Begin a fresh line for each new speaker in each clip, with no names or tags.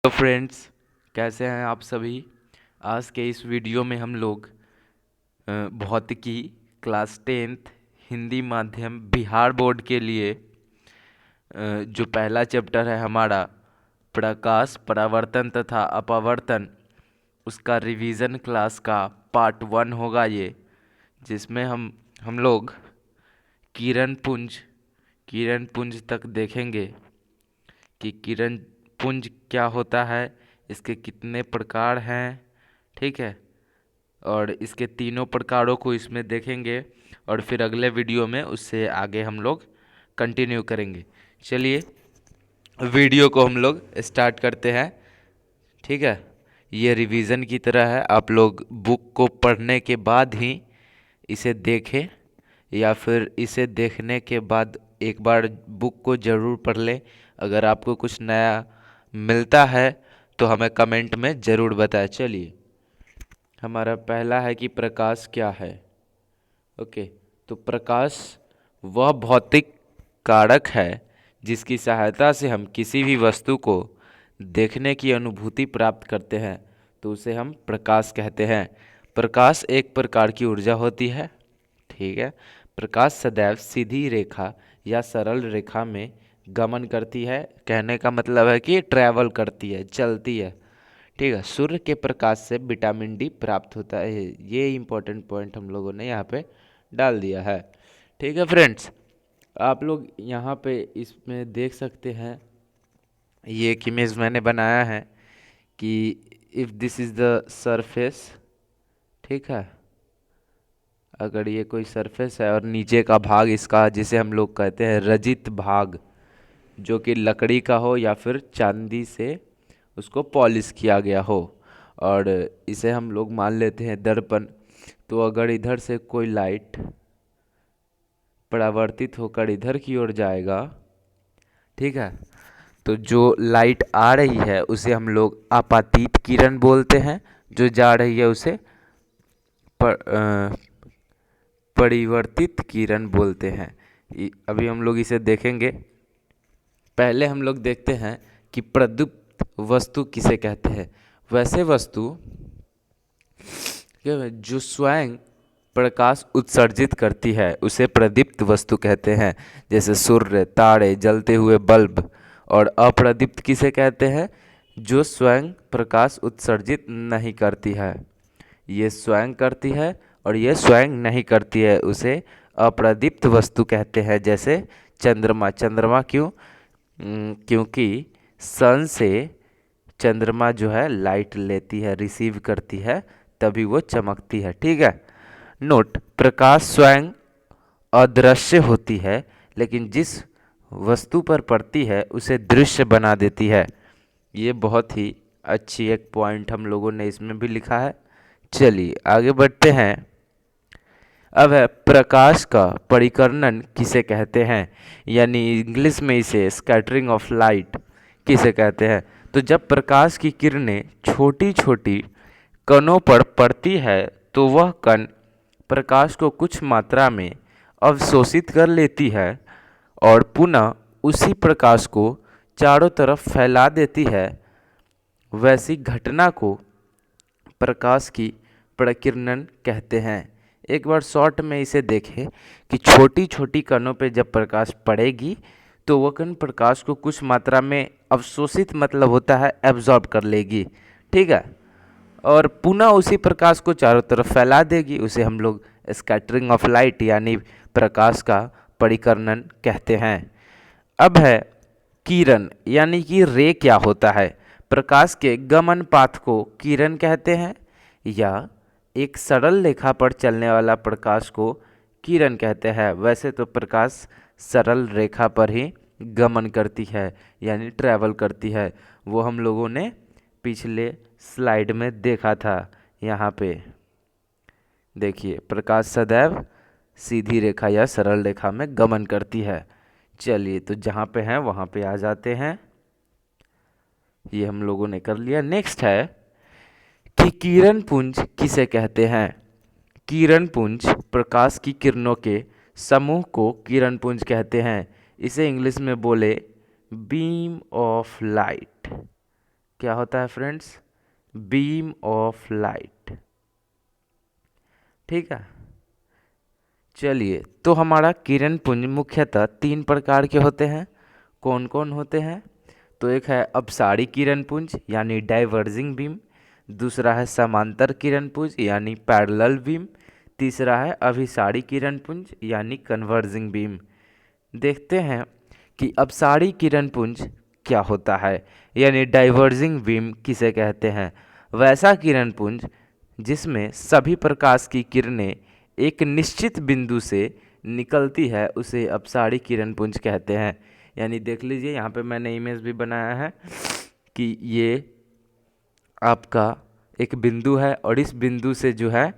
तो फ्रेंड्स, कैसे हैं आप सभी। आज के इस वीडियो में हम लोग भौतिकी क्लास 10th हिंदी माध्यम बिहार बोर्ड के लिए जो पहला चैप्टर है हमारा प्रकाश परावर्तन तथा अपवर्तन, उसका रिवीजन क्लास का पार्ट 1 होगा ये, जिसमें हम लोग किरण पुंज किरण पुंज तक देखेंगे कि किरण पुंज क्या होता है, इसके कितने प्रकार हैं। ठीक है, और इसके तीनों प्रकारों को इसमें देखेंगे और फिर अगले वीडियो में उससे आगे हम लोग कंटिन्यू करेंगे। चलिए वीडियो को हम लोग स्टार्ट करते हैं। ठीक है, ये रिवीजन की तरह है, आप लोग बुक को पढ़ने के बाद ही इसे देखें या फिर इसे देखने के बाद एक बार बुक को ज़रूर पढ़ लें। अगर आपको कुछ नया मिलता है तो हमें कमेंट में ज़रूर बताएं। चलिए, हमारा पहला है कि प्रकाश क्या है। ओके, तो प्रकाश वह भौतिक कारक है जिसकी सहायता से हम किसी भी वस्तु को देखने की अनुभूति प्राप्त करते हैं, तो उसे हम प्रकाश कहते हैं। प्रकाश एक प्रकार की ऊर्जा होती है। ठीक है, प्रकाश सदैव सीधी रेखा या सरल रेखा में गमन करती है। कहने का मतलब है कि ट्रैवल करती है, चलती है। ठीक है, सूर्य के प्रकाश से विटामिन डी प्राप्त होता है। ये इम्पोर्टेंट पॉइंट हम लोगों ने यहाँ पे डाल दिया है। ठीक है फ्रेंड्स, आप लोग यहाँ पे इसमें देख सकते हैं, ये एक इमेज मैंने बनाया है कि if this is the surface. ठीक है, अगर ये कोई सरफेस है और नीचे का भाग इसका, जिसे हम लोग कहते हैं रजित भाग, जो कि लकड़ी का हो या फिर चांदी से उसको पॉलिश किया गया हो, और इसे हम लोग मान लेते हैं दर्पण। तो अगर इधर से कोई लाइट परावर्तित होकर इधर की ओर जाएगा, ठीक है, तो जो लाइट आ रही है उसे हम लोग आपातित किरण बोलते हैं, जो जा रही है उसे परिवर्तित किरण बोलते हैं। अभी हम लोग इसे देखेंगे। पहले हम लोग देखते हैं कि प्रदीप्त वस्तु किसे कहते हैं। वैसे वस्तु जो स्वयं प्रकाश उत्सर्जित करती है उसे प्रदीप्त वस्तु कहते हैं, जैसे सूर्य, तारे, जलते हुए बल्ब। और अप्रदीप्त किसे कहते हैं? जो स्वयं प्रकाश उत्सर्जित नहीं करती है। ये स्वयं करती है और ये स्वयं नहीं करती है, उसे अप्रदीप्त वस्तु कहते हैं। जैसे चंद्रमा। चंद्रमा क्यों? क्योंकि सन से चंद्रमा जो है लाइट लेती है, रिसीव करती है, तभी वो चमकती है। ठीक है, नोट, प्रकाश स्वयं अदृश्य होती है, लेकिन जिस वस्तु पर पड़ती है उसे दृश्य बना देती है। ये बहुत ही अच्छी एक पॉइंट हम लोगों ने इसमें भी लिखा है। चलिए आगे बढ़ते हैं। अब है प्रकाश का परिकर्णन किसे कहते हैं, यानी इंग्लिश में इसे स्कैटरिंग ऑफ लाइट किसे कहते हैं। तो जब प्रकाश की किरणें छोटी छोटी कणों पर पड़ती है तो वह कण प्रकाश को कुछ मात्रा में अवशोषित कर लेती है और पुनः उसी प्रकाश को चारों तरफ फैला देती है। वैसी घटना को प्रकाश की प्रकीर्णन कहते हैं। एक बार शॉर्ट में इसे देखें कि छोटी छोटी कणों पे जब प्रकाश पड़ेगी तो वह कण प्रकाश को कुछ मात्रा में अवशोषित, मतलब होता है एब्जॉर्ब कर लेगी। ठीक है, और पुनः उसी प्रकाश को चारों तरफ फैला देगी। उसे हम लोग स्कैटरिंग ऑफ लाइट यानी प्रकाश का परिकर्णन कहते हैं। अब है किरण, यानी कि रे क्या होता है। प्रकाश के गमन पाथ को किरण कहते हैं, या एक सरल रेखा पर चलने वाला प्रकाश को किरण कहते हैं। वैसे तो प्रकाश सरल रेखा पर ही गमन करती है, यानी ट्रैवल करती है। वो हम लोगों ने पिछले स्लाइड में देखा था। यहाँ पे देखिए, प्रकाश सदैव सीधी रेखा या सरल रेखा में गमन करती है। चलिए, तो जहाँ पे हैं वहाँ पे आ जाते हैं। ये हम लोगों ने कर लिया। नेक्स्ट है कि किरण पुंज किसे कहते हैं। किरण पुंज प्रकाश की किरणों के समूह को किरण पुंज कहते हैं। इसे इंग्लिश में बोले बीम ऑफ लाइट। क्या होता है फ्रेंड्स? Beam of light. ठीक है, चलिए, तो हमारा किरण पुंज मुख्यतः 3 प्रकार के होते हैं। कौन कौन होते हैं? तो एक है अपसारी किरण पुंज यानी डाइवर्जिंग बीम, दूसरा है समांतर किरण पुंज यानी पैरेलल बीम, तीसरा है अभिसारी किरण पुंज यानी कन्वर्जिंग बीम। देखते हैं कि अपसारी किरण पुंज क्या होता है, यानी डाइवर्जिंग बीम किसे कहते हैं। वैसा किरण पुंज जिसमें सभी प्रकाश की किरणें एक निश्चित बिंदु से निकलती है उसे अपसारी किरण पुंज कहते हैं। यानी देख लीजिए, यहाँ पे मैंने इमेज भी बनाया है कि ये आपका एक बिंदु है और इस बिंदु से जो है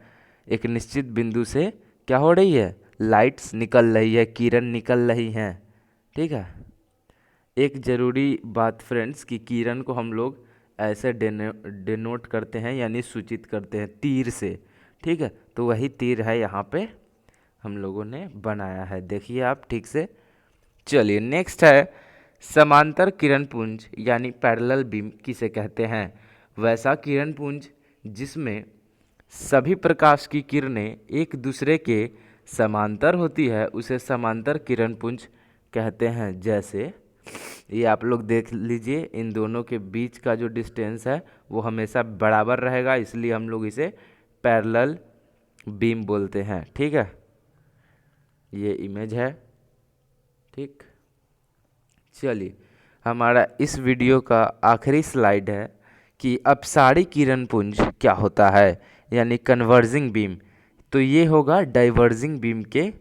एक निश्चित बिंदु से क्या हो रही है, लाइट्स निकल रही है, किरण निकल रही हैं। ठीक है, एक ज़रूरी बात फ्रेंड्स कि किरण को हम लोग ऐसे डिनोट करते हैं यानी सूचित करते हैं तीर से। ठीक है, तो वही तीर है यहाँ पे हम लोगों ने बनाया है, देखिए आप ठीक से। चलिए, नेक्स्ट है समांतर किरण पुंज यानी पैरेलल बीम किसे कहते हैं। वैसा किरण पुंज जिसमें सभी प्रकाश की किरणें एक दूसरे के समांतर होती है उसे समांतर किरण पुंज कहते हैं। जैसे ये आप लोग देख लीजिए, इन दोनों के बीच का जो डिस्टेंस है वो हमेशा बराबर रहेगा, इसलिए हम लोग इसे पैरेलल बीम बोलते हैं। ठीक है, ये इमेज है। ठीक, चलिए, हमारा इस वीडियो का आखिरी स्लाइड है कि अपसारी किरण पुंज क्या होता है, यानी कन्वर्जिंग बीम। तो ये होगा डाइवर्जिंग बीम के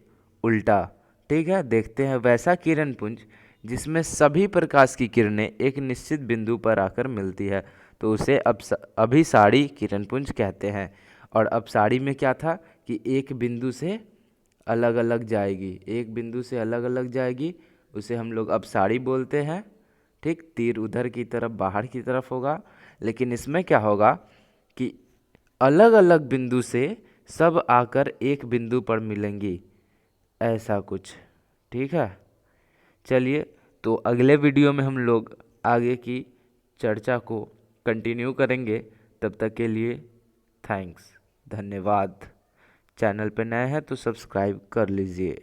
उल्टा। ठीक है, देखते हैं वैसा किरण पुंज जिसमें सभी प्रकाश की किरणें एक निश्चित बिंदु पर आकर मिलती है तो उसे अभिसारी किरण पुंज कहते हैं। और अपसारी में क्या था कि एक बिंदु से अलग अलग जाएगी, एक बिंदु से अलग अलग जाएगी, उसे हम लोग अपसारी बोलते हैं। ठीक, तीर उधर की तरफ बाहर की तरफ होगा। लेकिन इसमें क्या होगा कि अलग अलग बिंदु से सब आकर एक बिंदु पर मिलेंगी, ऐसा कुछ। ठीक है, चलिए, तो अगले वीडियो में हम लोग आगे की चर्चा को कंटिन्यू करेंगे। तब तक के लिए थैंक्स, धन्यवाद। चैनल पे नए हैं तो सब्सक्राइब कर लीजिए।